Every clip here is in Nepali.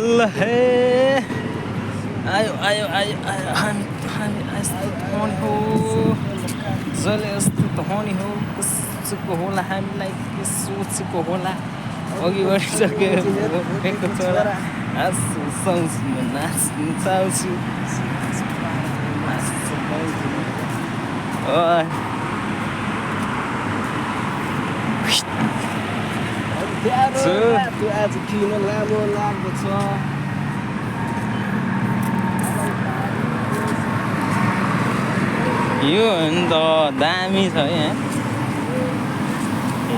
ल हे आयो आयो आयो आयो हामी हामी यस्तो धनी हो जसले यस्तो धनी हो कसको होला हामीलाई के सोचेको होला अघि बढिसकेको छोरा हाँसु सुहाउँछु म नाच्नु चाहन्छु आज किन लामो लाग्दछ यो हो नि त दामी छ यहाँ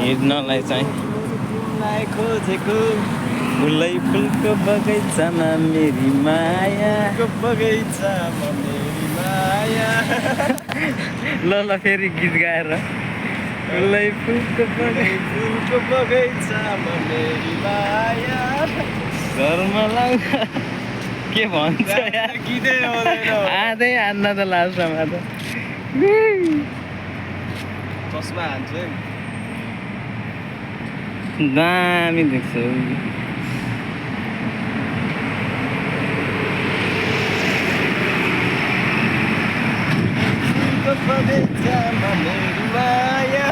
हिँड्नलाई चाहिँ तिमीलाई खोजेको फुलै फुलको बगैँचामा मेरी माया बगैँचामा मेरी माया ल ल फेरि गीत गाएर फुलै फुलको बगैँचामा मेरी माया घरमा लाउँदा के भन्छ यार गीतै आउँदैन आधै हान्न त लास्टमा त चस्मा हान्छु है दामी देख्छ बगैँचामा मेरी माया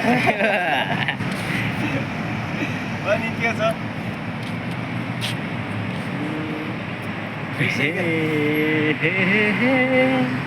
अनि के छ हे हे हे हे